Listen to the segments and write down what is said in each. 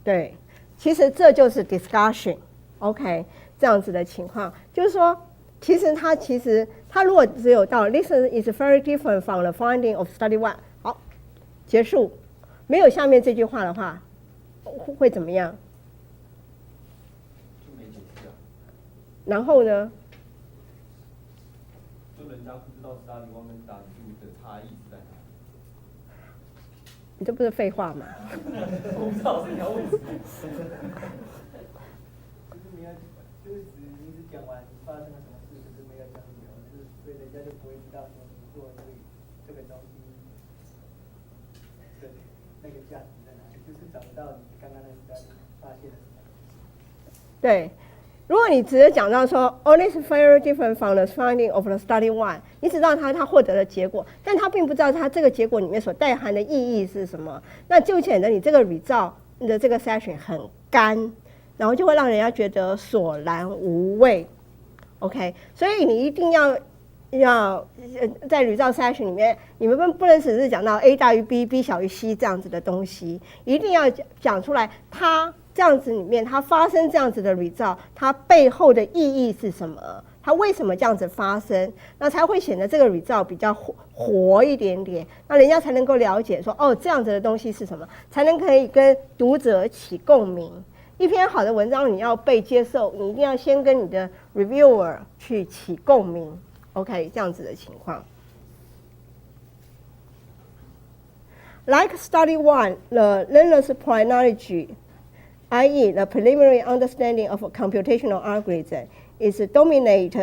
对，其实这就是 discussion，OK， 这样子的情况，就是说，其实它如果只有到 this is very different from the finding of study one， 好，结束，没有下面这句话的话，会怎么样？就没解释啊。然后呢？就人家不知道study one跟study two的差异是在哪里。你这不是废话吗？我不知道是你要问什么。就是你只讲完发生了什么事，可是没有讲理由，所以人家就不会知道说你做这个东西的那个价值在哪里，就是找不到你刚刚那个发现的什么。对，如果你只是讲到说 ，All is very different from the finding of the study one， 你只知道他获得的结果，但他并不知道他这个结果里面所带含的意义是什么，那就显得你这个 result 的这个 session 很干。然后就会让人家觉得索然无味 ，OK， 所以你一定要在result session里面，你们不能只是讲到 A 大于 B，B 小于 C 这样子的东西，一定要讲出来，它这样子里面它发生这样子的 result， 它背后的意义是什么？它为什么这样子发生？那才会显得这个 result 比较活一点点，那人家才能够了解说，哦，这样子的东西是什么，才能可以跟读者起共鸣。一篇好的文章你要被接受，你一定要先跟你的 reviewer 去起共鸣 ，OK， 这样子的情况。Like study one, the learner's phrenology, i.e. the preliminary understanding of a computational algorithm, is dominate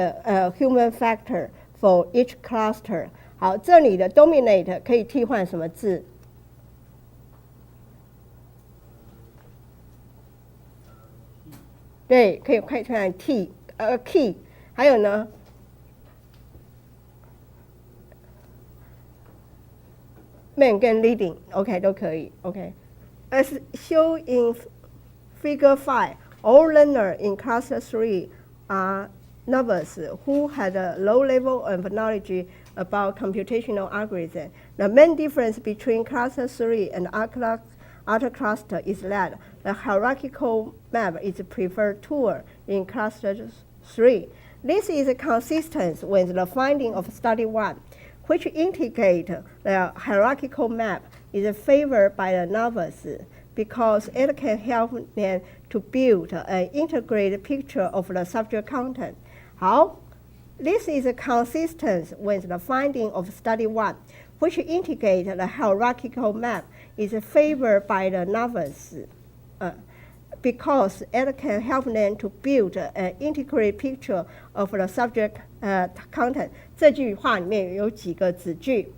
human factor for each cluster. 好，这里的 dominate 可以替换什么字？对，可以替换 key， 还有呢 ，main 跟 leading，OK 都可以 ，OK。As shown in Figure 5, all learners in Class 3 are novice who had a low level of knowledge about computational algorithms. The main difference between Class 3 and other cluster is that the hierarchical map is a preferred tool in cluster 3. This is consistent with the finding of study 1, which indicate the hierarchical map is favored by the novice because it can help them to build an integrated picture of the subject content. 好， this is consistent with the finding of study 1, which indicate the hierarchical map is favored by the novice because it can help them to build an integrated picture of the subject content. 这句话里面有几个子句？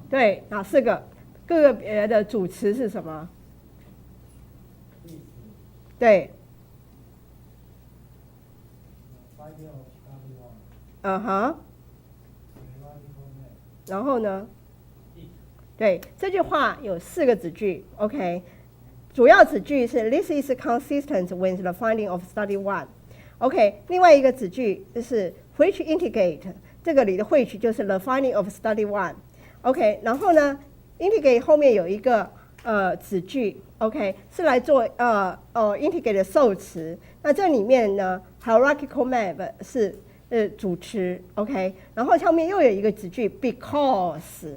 对，哪四个？各个别的主词是什么？对。嗯哼。然后呢？对，这句话有四个子句 ，OK。主要子句是 This is consistent with the finding of study one。OK， 另外一个子句就是 Which indicate， 这个里的 which 就是 the finding of study one。OK， 然后呢 ，indicate 后面有一个子句 ，OK， 是来做indicate 的受词。那这里面呢 ，hierarchical map 是主词 ，OK， 然后后面又有一个子句 because，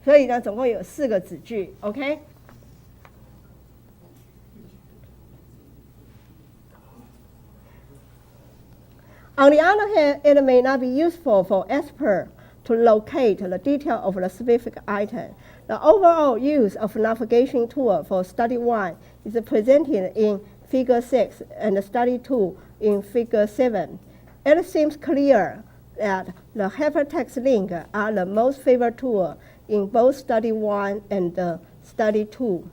所以呢，总共有四个子句 ，OK。On the other hand, it may not be useful for experts to locate the detail of the specific item. The overall use of navigation tool for study 1 is presented in Figure 6 and study 2 in Figure 7. It seems clear that the hypertext links are the most favored tool in both study 1 and study 2.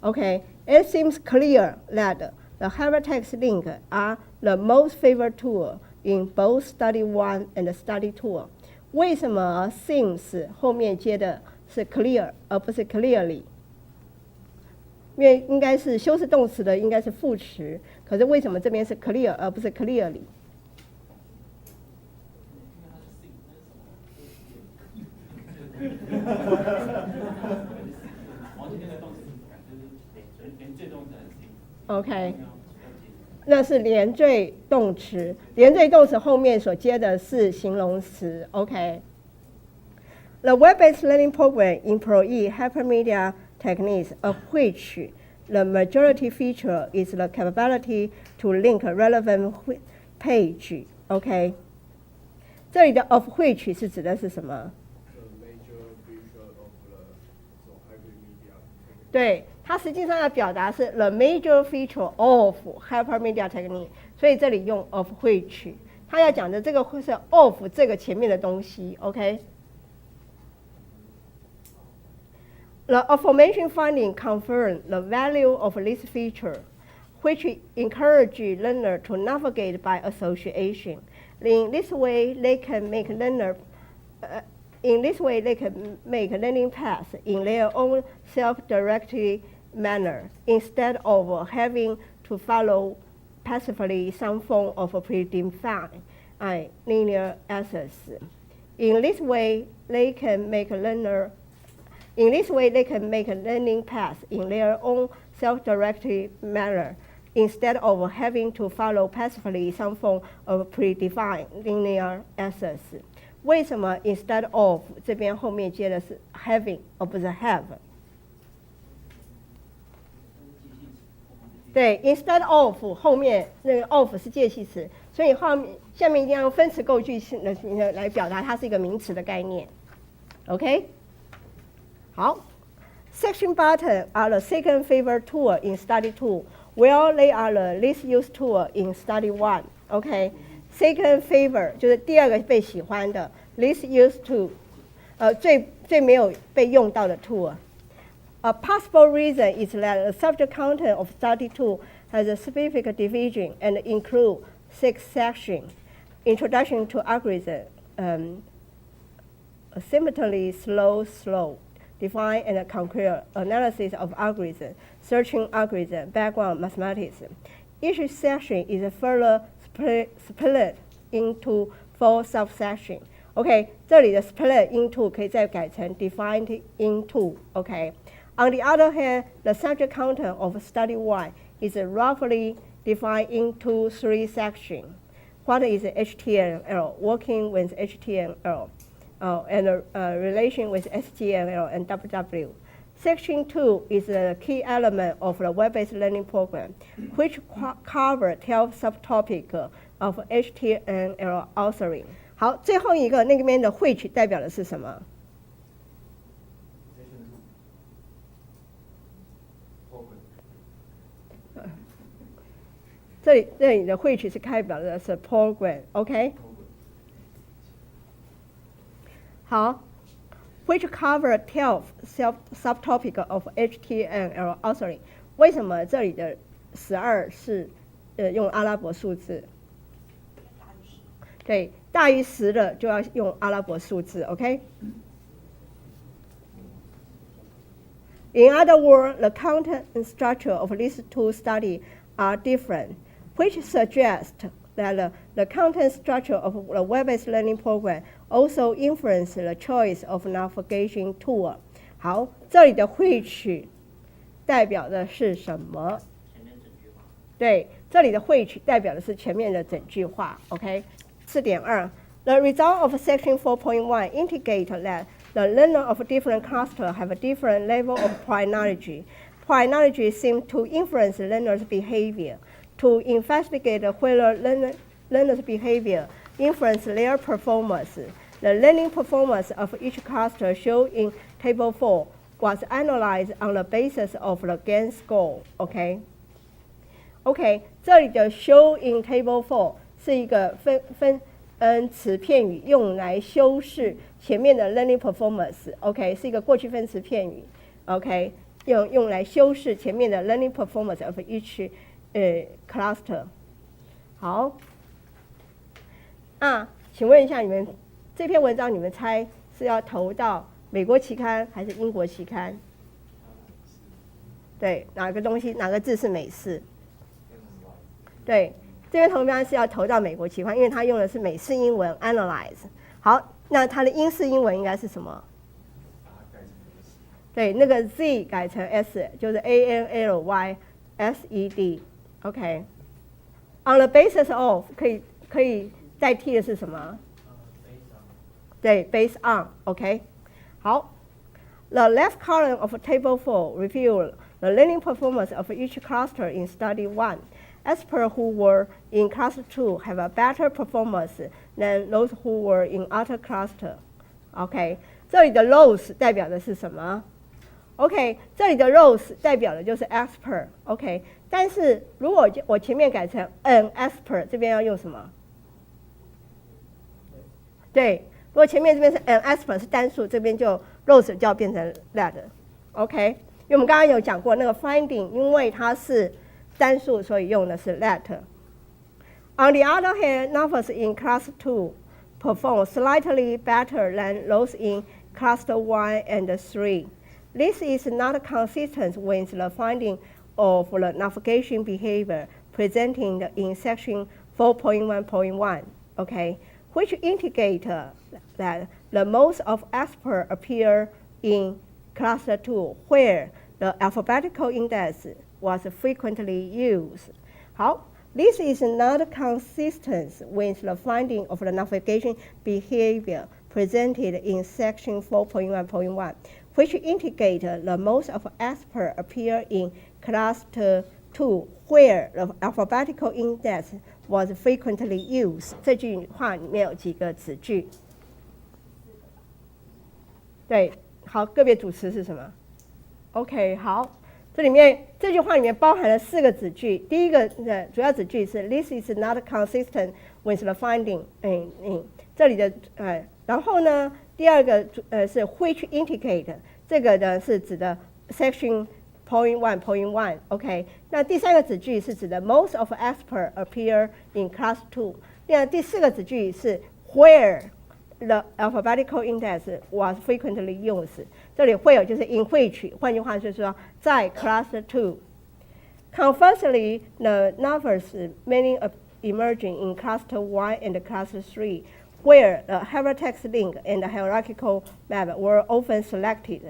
Okay, it seems clear that the hypertext links are the most favored tool in both study 1 and study 2. 为什么 seems 后面接的是 clear 而不是 clearly？ 因为应该是修饰动词的应该是副词，可是为什么这边是 clear 而不是 clearly？ 因王今天的动词感就是连缀动词很新。OK， 那是连缀动词，连缀动词后面所接的是形容词。OK。The web-based learning program employs hypermedia techniques, of which the majority feature is the capability to link relevant page. OK， 这里的 of which 是指的是什么？ 对，它实际上要表达是 the major feature of hypermedia technique， 所以这里用 of which， 它要讲的这个会是 of 这个前面的东西。OK。The aforementioned finding confirm the value of this feature, which encourage learner to navigate by association. In this way, they can make learning paths in their own self-directed manner, instead of having to follow passively some form of predefined linear access. In this way, they can make learning paths in their own self-directed manner, instead of having to follow passively some form of predefined linear access. 为什么 instead of 这边后面接的是 having 而不是 have？ 对 ，instead of 后面那个 of 是介系词，所以下面一定要用分词构句式来表达它是一个名词的概念。OK， 好 ，section button are the second favorite tool in study 2, while they are the least used tool in study 1. OK。Second favor 就是第二个被喜欢的 ，least used to， 最没有被用到的 tool。A possible reason is that the subject content of study 2 has a specific division and include 6 sections: introduction to algorithm, asymmetrically slow, define and concrete analysis of algorithm, searching algorithm, background mathematics. Each section is further split into 4 subsections. OK， 这里的 split into 可以再改成 defined into。OK。On the other hand, the subject content of study 1 is roughly defined into 3 sections. What is HTML? Working with HTML, and relation with HTML and WW. Section 2 is the key element of the web-based learning program, which covers 12 subtopics of HTML authoring. 好，最后一个那边的 which 代表的是什么？这里的 which 是代表的是 program。OK。好。Which cover 12 subtopic of HTML authoring。为什么这里的12是用阿拉伯数字？对，大于10的就要用阿拉伯数字。OK。In other words, the content and structure of these 2 studies are different, which suggests that the content structure of the web-based learning program also influences the choice of navigation tool. 好，这里的 which 代表的是什么？对，这里的 which 代表的是前面的整句话。OK， 4.2 The result of section 4.1 indicate that the learner of different clusters have a different level of prior knowledge. Prior knowledge seems to influence learners' behavior. To investigate whether learners' behavior influence their performance, the learning performance of each cluster shown in Table 4 was analyzed on the basis of the gain score. OK， 这里的 show in Table 4是一个分词片语，用来修饰前面的 learning performance。OK， 是一个过去分词片语。OK， 用来修饰前面的 learning performance of each cluster。好，请问一下你们这篇文章，你们猜是要投到美国期刊还是英国期刊？对，哪个字是美式？对，这篇投标是要投到美国期刊，因为它用的是美式英文 analyze。好，那它的英式英文应该是什么？对，那个 Z 改成 S， 就是 ANLYSED。OK。On the basis of 可以代替的是什么？对 ，based on。OK。好。The left column of Table 4 reveals the learning performance of each cluster in Study 1. Experts who were in Cluster 2 have a better performance than those who were in other cluster. OK， 这里的 those 代表的是什么 ？OK， 这里的 those 代表的就是 expert。OK， 但是如果我前面改成 an expert， 这边要用什么？对，如果前面这边是 an expert 是单数，这边就 those 就要变成 that。OK， 因为我们刚刚有讲过那个 finding， 因为它是单数，所以用的是 that。On the other hand, numbers in Class 2 perform slightly better than those in Cluster 1 and 3. This is not consistent with the finding of the navigation behavior presented in section 4.1.1, okay, which indicate that the most of experts appear in Cluster 2, where the alphabetical index was frequently used. 好。This is not consistent with the finding of the navigation behavior presented in section 4.1.1, which indicate the most of experts appear in cluster 2, where the alphabetical index was frequently used. 这句话里面有几个子句？对，好，个别主词是什么 ？OK， 好。这里面这句话里面包含了4个子句，第一个主要子句是 This is not consistent with the finding， 这里的然后呢，第二个是 which indicate， 这个呢是指的 section .1.1，OK， 那第3个子句是指的 most of experts appear in class 2， 第4个子句是 where the alphabetical index was frequently used， 这里 where 就是 in which， 换句话就是说在 cluster 2。Conversely, the numbers mainly emerging in cluster 1 and cluster 3, where the hypertext link and the hierarchical map were often selected.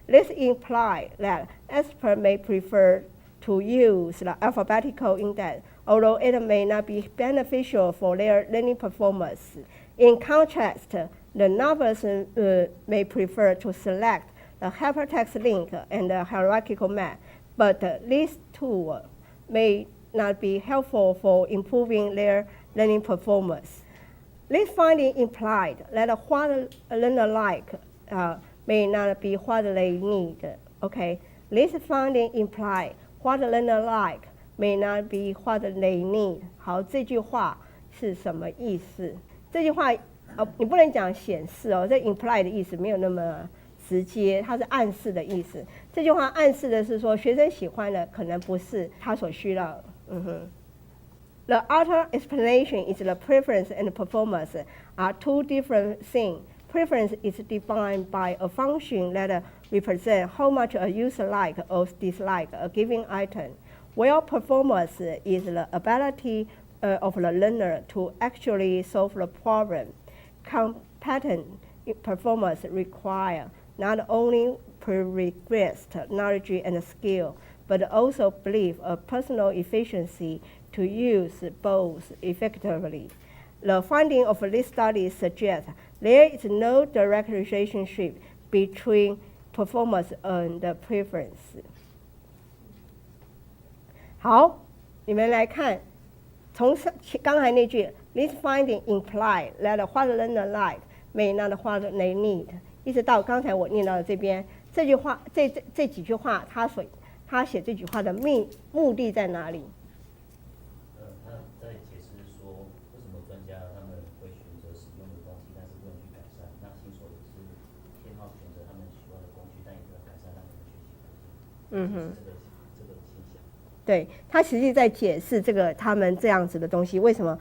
This implies that experts may prefer to use the alphabetical index, although it may not be beneficial for their learning performance. In contrast, the numbers may prefer to select the hypertext link and the hierarchical map, but these two may not be helpful for improving their learning performance. This finding implied that what a learner like may not be what they need. Okay, this finding implied what a learner like may not be what they need. 好，这句话是什么意思？这句话你不能讲显示哦，这 imply 的意思没有那么直接，它是暗示的意思。这句话暗示的是说，学生喜欢的可能不是他所需要的。The other explanation is the preference and performance are two different things. Preference is defined by a function that represents how much a user likes or dislikes a given item, while performance is the ability of the learner to actually solve the problem. Competent performance requires not only prerequisite knowledge and skill, but also belief of personal efficiency to use both effectively. The finding of this study suggests there is no direct relationship between performance and preference. 好，你们来看，从刚才那句 This finding implies that what learner like may not what they need， 一直到刚才我念到的这边，这句话这几句话，他写这句话的目的在哪里？他在解释说，为什么专家他们会选择使用的东西，但是不能去改善。那新手也是偏好选择他们喜欢的工具，但也不能改善他们的学习环境。这个现象。对，他实际在解释这个他们这样子的东西，为什么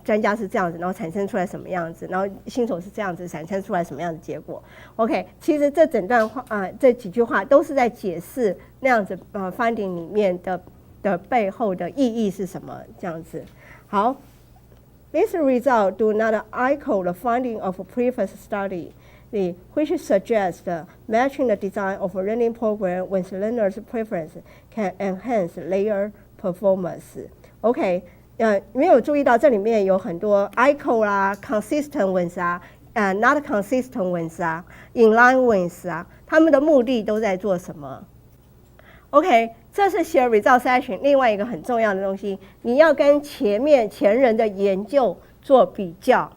专家是这样子，然后产生出来什么样子，然后新手是这样子产生出来什么样的结果。OK， 其实这整段话这几句话都是在解释那样子finding 里面的背后的意义是什么，这样子。好 ，These results do not echo the finding of previous study. which suggests matching the design of a learning program with learners' preference can enhance their performance. OK， 没有注意到这里面有很多 echo 啦、consistent with 啊、not consistent with 啊、in line with 啊，他们的目的都在做什么 ？OK， 这是写 result section 另外一个很重要的东西，你要跟前人的研究做比较。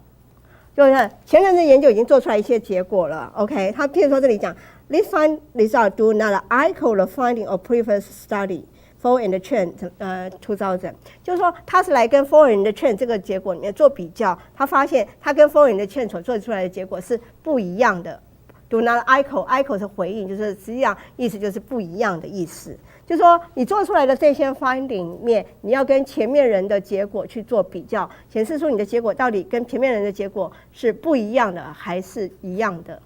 就是前人的研究已经做出来一些结果了 ，OK？ 他譬如说这里讲 ，this find result do not echo the finding of previous study Fall and Chen 2000， 就是说他是来跟 Fall and Chen 这个结果里面做比较，他发现他跟 Fall and Chen 所做出来的结果是不一样的。Do not echo 是回应，就是实际上意思就是不一样的意思。就是说你做出来的这些 finding 里面，你要跟前面人的结果去做比较，显示出你的结果到底跟前面人的结果是不一样的还是一样的。